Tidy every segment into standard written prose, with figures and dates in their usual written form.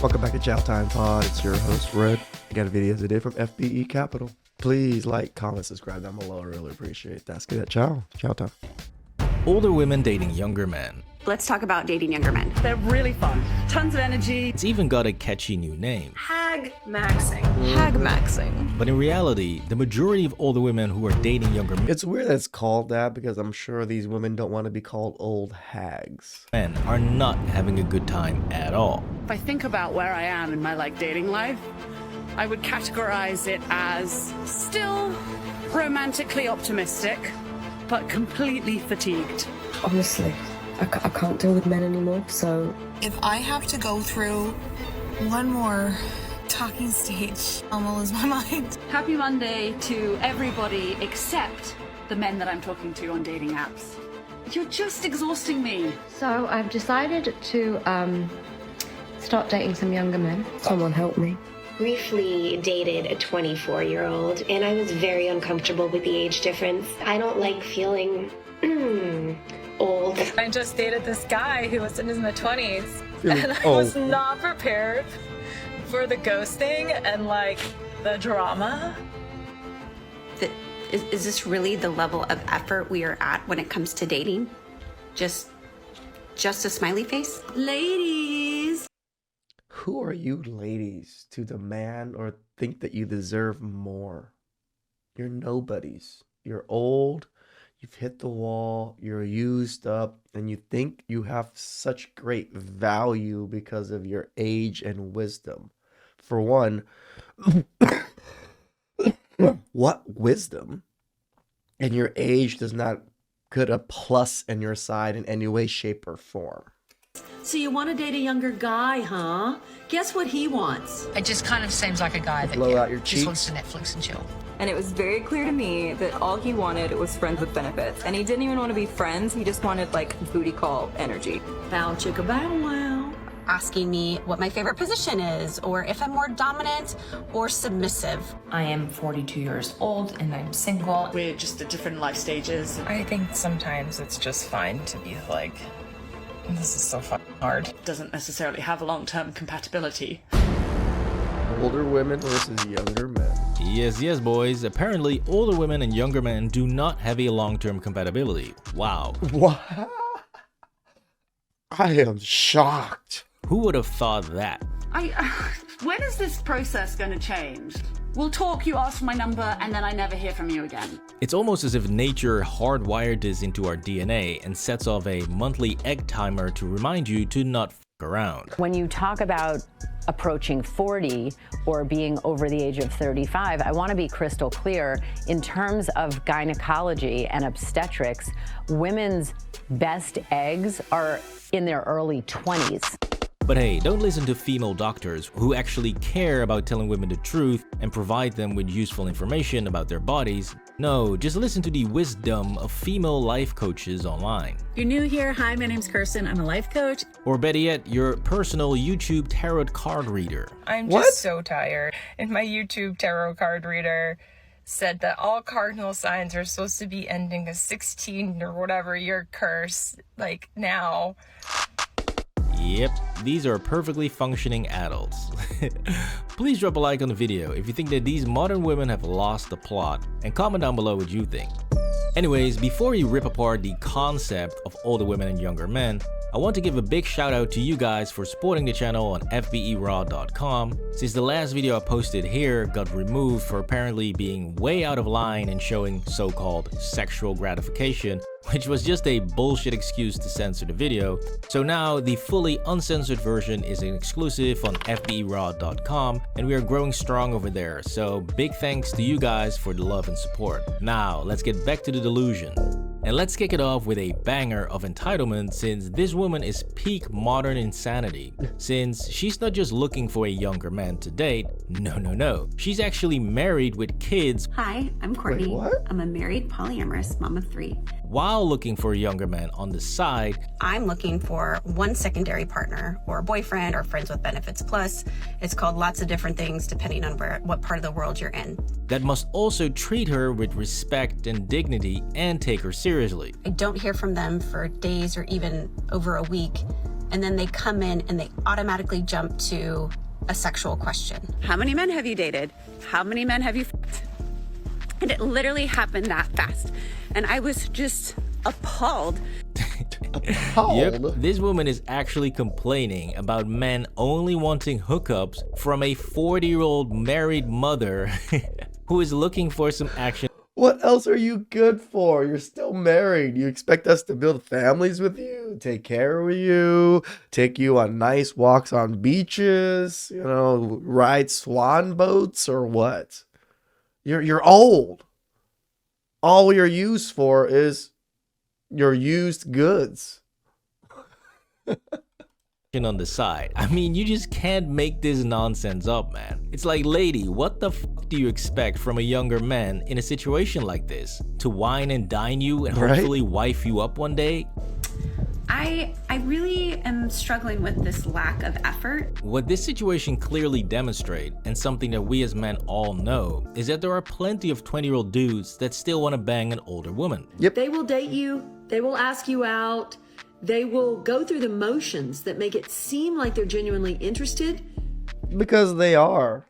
Welcome back to Chow Time Pod. It's your host, Red. I got a video today from FBE Capital. Please like, comment, subscribe down below. I really appreciate that. Let's get that Chow Time. Older women dating younger men. Let's talk about dating younger men. They're really fun. Tons of energy. It's even got a catchy new name. Hag maxing. Hag maxing. But in reality, the majority of older women who are dating younger It's weird that it's called that because I'm sure these women don't want to be called old hags. men are not having a good time at all. If I think about where I am in my dating life, I would categorize it as still romantically optimistic, but completely fatigued. Honestly, I can't deal with men anymore, so... If I have to go through one more talking stage, I will lose my mind. Happy Monday to everybody except the men that I'm talking to on dating apps. You're just exhausting me. So I've decided to start dating some younger men. Someone help me. Briefly dated a 24-year-old, and I was very uncomfortable with the age difference. I don't like feeling old. I just dated this guy who was in his mid-20s, and I was not prepared for the ghosting and the drama. Is this really the level of effort we are at when it comes to dating? Just a smiley face? Ladies! Who are you ladies to demand or think that you deserve more? You're nobodies. You're old. You've hit the wall, you're used up, and you think you have such great value because of your age and wisdom. For one, what wisdom? And your age does not put a plus in your side in any way, shape, or form. So you want to date a younger guy, huh? Guess what he wants? It just kind of seems like a guy that blow out your just wants to Netflix and chill. And it was very clear to me that all he wanted was friends with benefits. And he didn't even want to be friends. He just wanted booty call energy. Bow chicka bow wow. Asking me what my favorite position is, or if I'm more dominant or submissive. I am 42 years old and I'm single. We're just at different life stages. I think sometimes it's just fine to be like, this is so fucking hard. Doesn't necessarily have a long-term compatibility. Older women versus younger men. Yes, boys. Apparently, older women and younger men do not have a long-term compatibility. Wow. What? I am shocked. Who would have thought that? When is this process going to change? We'll talk, you ask for my number, and then I never hear from you again. It's almost as if nature hardwired this into our DNA and sets off a monthly egg timer to remind you to not f around. When you talk about approaching 40 or being over the age of 35, I want to be crystal clear. In terms of gynecology and obstetrics, women's best eggs are in their early 20s. But hey, don't listen to female doctors who actually care about telling women the truth and provide them with useful information about their bodies. No, just listen to the wisdom of female life coaches online. You're new here, hi, my name's Kirsten, I'm a life coach. Or better yet, your personal YouTube tarot card reader. I'm just so tired. And my YouTube tarot card reader said that all cardinal signs are supposed to be ending a 16 or whatever year curse, now. Yep, these are perfectly functioning adults. Please drop a like on the video if you think that these modern women have lost the plot, and comment down below what you think. Anyways, before we rip apart the concept of older women and younger men, I want to give a big shout out to you guys for supporting the channel on fberaw.com, since the last video I posted here got removed for apparently being way out of line and showing so-called sexual gratification, which was just a bullshit excuse to censor the video. So now the fully uncensored version is an exclusive on fberaw.com, and we are growing strong over there, so big thanks to you guys for the love and support. Now let's get back to the delusion. And let's kick it off with a banger of entitlement, since this woman is peak modern insanity. Since she's not just looking for a younger man to date, no. She's actually married with kids. Hi, I'm Courtney. Wait, what? I'm a married polyamorous mom of 3. While looking for a younger man on the side, I'm looking for one secondary partner, or a boyfriend, or friends with benefits plus. It's called lots of different things depending on what part of the world you're in. that must also treat her with respect and dignity and take her seriously. I don't hear from them for days or even over a week. and then they come in and they automatically jump to a sexual question. How many men have you dated? How many men have you f***ed? And it literally happened that fast. And I was just appalled. Yep, this woman is actually complaining about men only wanting hookups from a 40-year-old married mother who is looking for some action. What else are you good for? You're still married. You expect us to build families with you, take care of you, take you on nice walks on beaches, you know, ride swan boats, or what? You're old. All you're used for is your used goods. On the side. I mean, you just can't make this nonsense up, man. It's like, lady, what the fuck do you expect from a younger man in a situation like this? To wine and dine you and hopefully wife you up one day? I really am struggling with this lack of effort. What this situation clearly demonstrates, and something that we as men all know, is that there are plenty of 20-year-old dudes that still want to bang an older woman. Yep. They will date you, they will ask you out, they will go through the motions that make it seem like they're genuinely interested. Because they are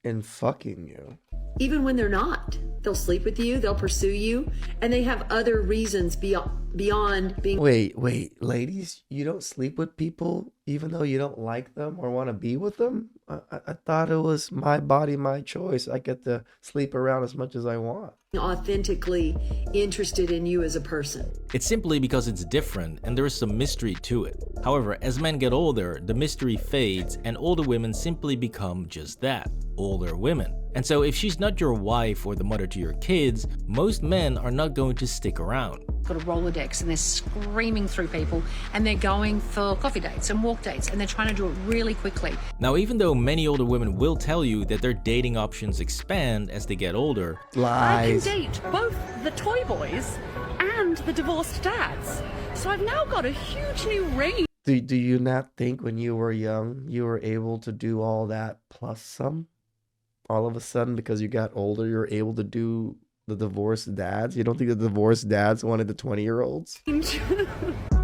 in fucking you. Even when they're not. They'll sleep with you, they'll pursue you, and they have other reasons beyond being... Wait, ladies, you don't sleep with people even though you don't like them or want to be with them? I thought it was my body, my choice. I get to sleep around as much as I want. Authentically interested in you as a person. It's simply because it's different and there is some mystery to it. However, as men get older, the mystery fades and older women simply become just that, older women. And so if she's not your wife or the mother to your kids, most men are not going to stick around. Got a Rolodex and they're screaming through people and they're going for coffee dates and walk dates and they're trying to do it really quickly. Now, even though many older women will tell you that their dating options expand as they get older, I can date both the toy boys and the divorced dads. So I've now got a huge new range. Do you not think when you were young, you were able to do all that plus some? All of a sudden, because you got older, you're able to do the divorced dads? You don't think the divorced dads wanted the 20-year-olds?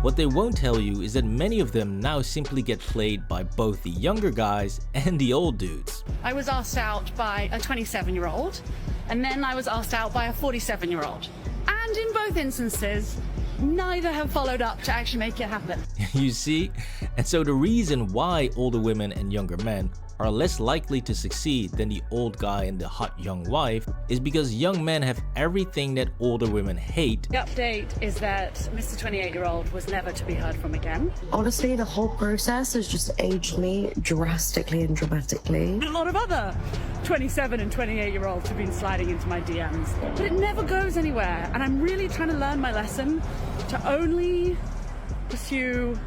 What they won't tell you is that many of them now simply get played by both the younger guys and the old dudes. I was asked out by a 27-year-old, and then I was asked out by a 47-year-old. And in both instances, neither have followed up to actually make it happen. You see? And so the reason why older women and younger men are less likely to succeed than the old guy and the hot young wife is because young men have everything that older women hate. The update is that Mr. 28-year-old was never to be heard from again. Honestly, the whole process has just aged me drastically and dramatically. A lot of other 27 and 28-year-olds have been sliding into my DMs, but it never goes anywhere. And I'm really trying to learn my lesson to only pursue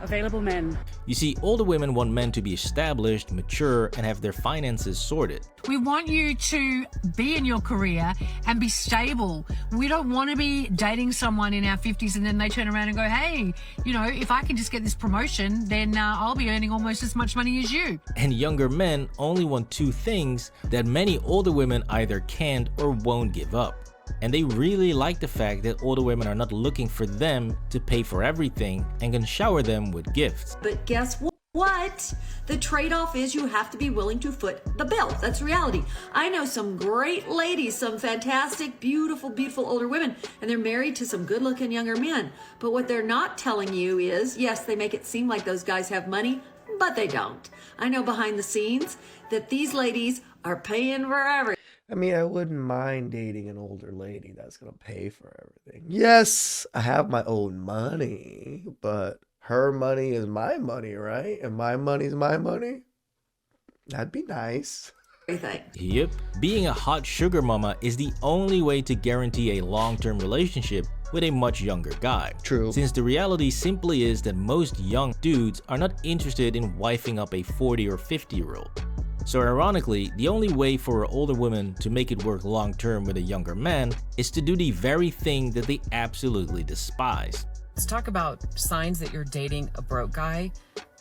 available men. You see, older women want men to be established, mature, and have their finances sorted. We want you to be in your career and be stable. We don't want to be dating someone in our 50s and then they turn around and go, hey, you know, if I can just get this promotion, then I'll be earning almost as much money as you. And younger men only want two things that many older women either can't or won't give up. And they really like the fact that older women are not looking for them to pay for everything and can shower them with gifts. But guess what? The trade-off is you have to be willing to foot the bill. That's reality. I know some great ladies, some fantastic, beautiful, beautiful older women, and they're married to some good-looking younger men. But what they're not telling you is, yes, they make it seem like those guys have money, but they don't. I know behind the scenes that these ladies are paying for everything. I mean, I wouldn't mind dating an older lady that's going to pay for everything. Yes, I have my own money, but her money is my money, right? And my money is my money. That'd be nice. Yep. Being a hot sugar mama is the only way to guarantee a long-term relationship with a much younger guy. True. Since the reality simply is that most young dudes are not interested in wifing up a 40 or 50-year-old. So ironically, the only way for an older woman to make it work long-term with a younger man is to do the very thing that they absolutely despise. Let's talk about signs that you're dating a broke guy.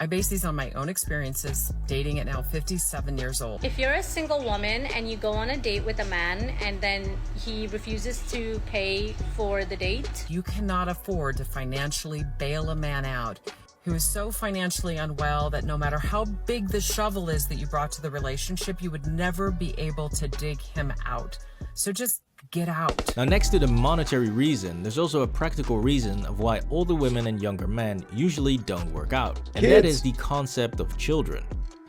I base these on my own experiences dating at now 57 years old. If you're a single woman and you go on a date with a man and then he refuses to pay for the date, you cannot afford to financially bail a man out. who is so financially unwell that no matter how big the shovel is that you brought to the relationship, you would never be able to dig him out. So just get out. Now, next to the monetary reason, there's also a practical reason of why older women and younger men usually don't work out. And that is the concept of children.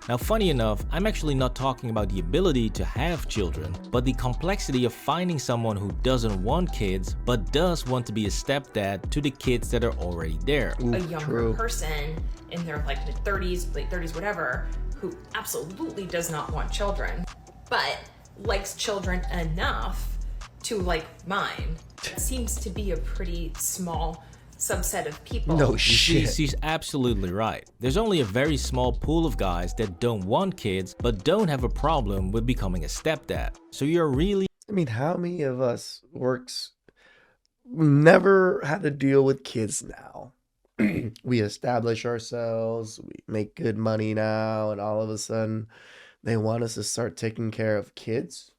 Now, funny enough, I'm actually not talking about the ability to have children, but the complexity of finding someone who doesn't want kids, but does want to be a stepdad to the kids that are already there. A younger person in their like mid-30s, late 30s, whatever, who absolutely does not want children, but likes children enough to like mine. It seems to be a pretty small subset of people. No shit. She's absolutely right. There's only a very small pool of guys that don't want kids, but don't have a problem with becoming a stepdad. So you're really... I mean, how many of us never had to deal with kids now? We establish ourselves, we make good money now, and all of a sudden they want us to start taking care of kids.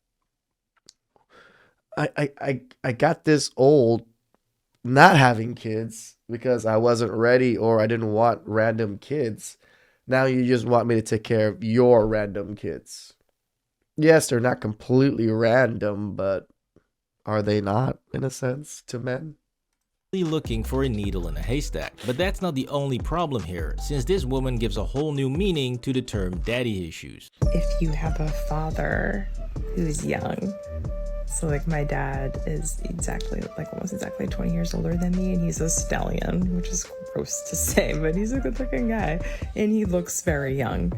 I got this old not having kids because I wasn't ready or I didn't want random kids. Now you just want me to take care of your random kids. Yes, they're not completely random, but are they not, in a sense, to men? Looking for a needle in a haystack. But that's not the only problem here, since this woman gives a whole new meaning to the term daddy issues. If you have a father who's young, so like my dad is almost exactly 20 years older than me, and he's a stallion, which is gross to say, but he's a good looking guy and he looks very young.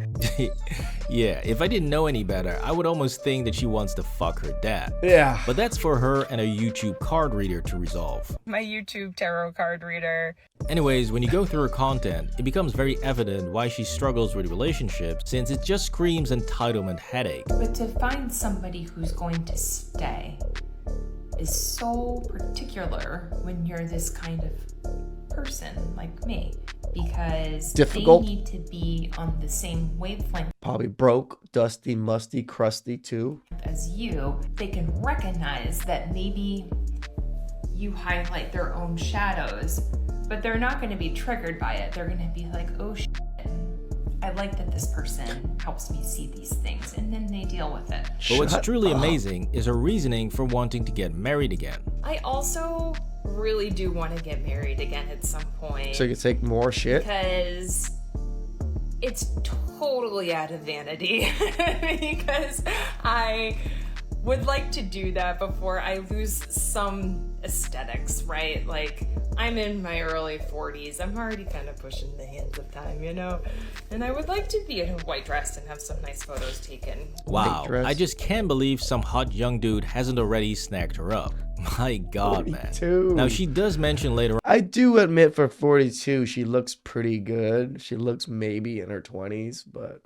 Yeah, if I didn't know any better, I would almost think that she wants to fuck her dad. Yeah. But that's for her and a YouTube card reader to resolve. My YouTube tarot card reader. Anyways, when you go through her content, it becomes very evident why she struggles with relationships, since it just screams entitlement headache. But to find somebody who's going to stay is so particular when you're this kind of person like me, because difficult. They need to be on the same wavelength. Probably broke, dusty, musty, crusty too. As you, they can recognize that maybe you highlight their own shadows, but they're not going to be triggered by it. They're going to be like, oh shit, I like that this person helps me see these things, and then they deal with it. But what's truly amazing is her reasoning for wanting to get married again. I also really do want to get married again at some point. So you can take more shit? Because it's totally out of vanity. Because I would like to do that before I lose some aesthetics, right? Like, I'm in my early 40s. I'm already kind of pushing the hands of time, you know? And I would like to be in a white dress and have some nice photos taken. Wow, I just can't believe some hot young dude hasn't already snagged her up. My God, 42. Man. Now, she does mention later on, I do admit for 42, she looks pretty good. She looks maybe in her 20s, but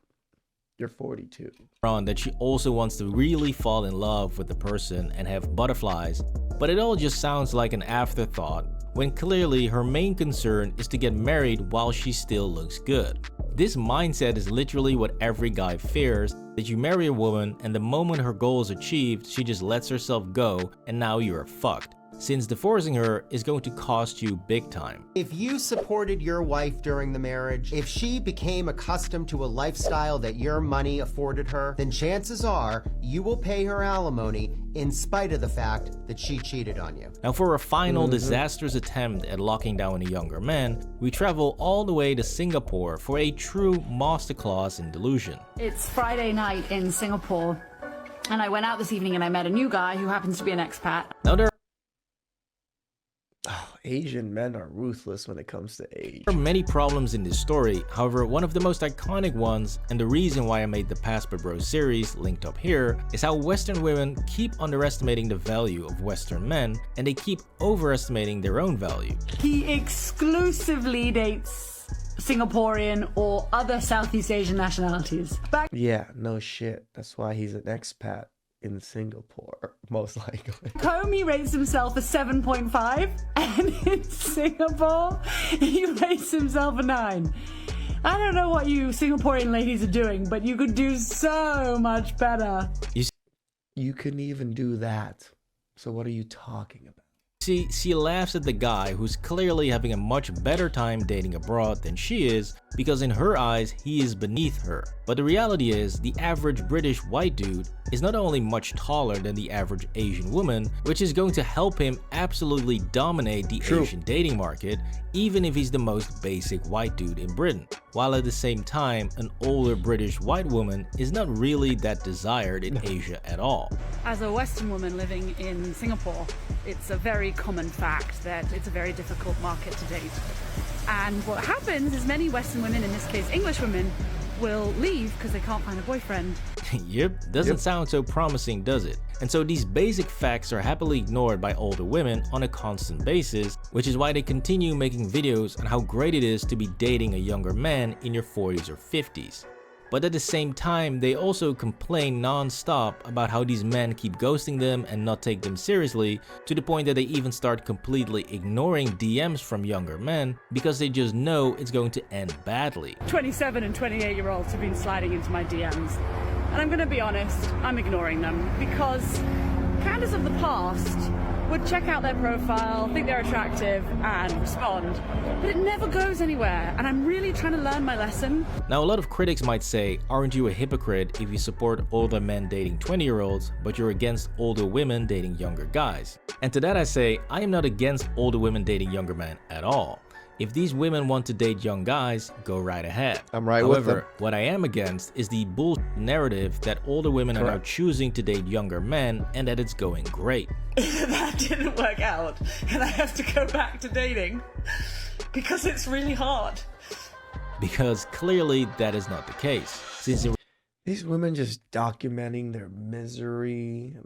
you're 42. That she also wants to really fall in love with the person and have butterflies, but it all just sounds like an afterthought, when clearly her main concern is to get married while she still looks good. This mindset is literally what every guy fears, that you marry a woman and the moment her goal is achieved, she just lets herself go and now you're fucked, since divorcing her is going to cost you big time. If you supported your wife during the marriage, if she became accustomed to a lifestyle that your money afforded her, then chances are you will pay her alimony in spite of the fact that she cheated on you. Now, for a final disastrous attempt at locking down a younger man, we travel all the way to Singapore for a true masterclass in delusion. It's Friday night in Singapore, and I went out this evening and I met a new guy who happens to be an expat. Now, there Asian men are ruthless when it comes to age. are many problems in this story. However, one of the most iconic ones, and the reason why I made the Passport Bros series, linked up here, is how Western women keep underestimating the value of Western men, and they keep overestimating their own value. He exclusively dates Singaporean or other Southeast Asian nationalities. Yeah, no shit. That's why he's an expat in Singapore, most likely. Home, he rates himself a 7.5, and in Singapore, he rates himself a 9. I don't know what you Singaporean ladies are doing, but you could do so much better. You couldn't even do that. So what are you talking about? see, she laughs at the guy who's clearly having a much better time dating abroad than she is because in her eyes, he is beneath her. But the reality is, the average British white dude is not only much taller than the average Asian woman, which is going to help him absolutely dominate the Asian dating market, even if he's the most basic white dude in Britain. While at the same time, an older British white woman is not really that desired in Asia at all. As a Western woman living in Singapore, it's a very common fact that it's a very difficult market to date. And what happens is many Western women, in this case English women, will leave because they can't find a boyfriend. Yep, doesn't sound so promising, does it? And so these basic facts are happily ignored by older women on a constant basis, which is why they continue making videos on how great it is to be dating a younger man in your 40s or 50s. But at the same time, they also complain non-stop about how these men keep ghosting them and not take them seriously, to the point that they even start completely ignoring DMs from younger men because they just know it's going to end badly. 27 and 28-year-olds have been sliding into my DMs. And I'm gonna be honest, I'm ignoring them because Candace of the past would check out their profile, think they're attractive, and respond. But it never goes anywhere, and I'm really trying to learn my lesson. Now, a lot of critics might say, aren't you a hypocrite if you support older men dating 20-year-olds, but you're against older women dating younger guys? And to that I say, I am not against older women dating younger men at all. If these women want to date young guys, go right ahead. I'm right with them. However, what I am against is the bullshit narrative that older women are now choosing to date younger men and that it's going great. That didn't work out, and I have to go back to dating because it's really hard. Because clearly that is not the case. Since these women just documenting their misery,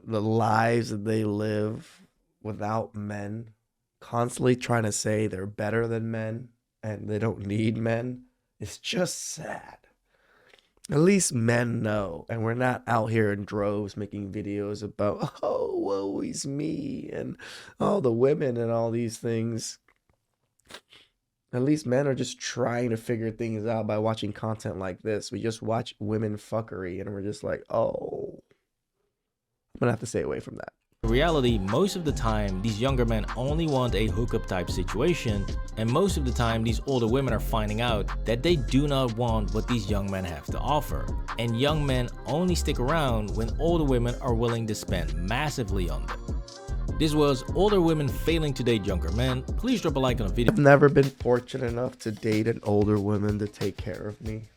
the lives that they live without men, constantly trying to say they're better than men and they don't need men. It's just sad. At least men know, and we're not out here in droves making videos about, oh, woe is me, and all the women and all these things. At least men are just trying to figure things out by watching content like this. We just watch women fuckery and we're just like, oh, I'm gonna have to stay away from that. In reality, most of the time, these younger men only want a hookup type situation, and most of the time, these older women are finding out that they do not want what these young men have to offer. And young men only stick around when older women are willing to spend massively on them. This was older women failing to date younger men. Please drop a like on the video. I've never been fortunate enough to date an older woman to take care of me.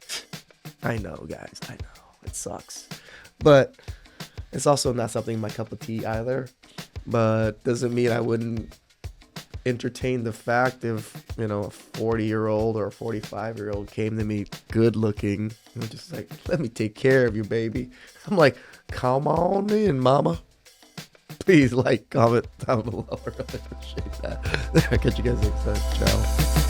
I know, guys, I know. It sucks. But it's also not something my cup of tea either, but doesn't mean I wouldn't entertain the fact if, you know, a 40-year-old or a 45-year-old came to me good looking and just like, let me take care of you, baby. I'm like, come on in, mama. Please like, comment down below. I really appreciate that. I'll catch you guys next time. Ciao.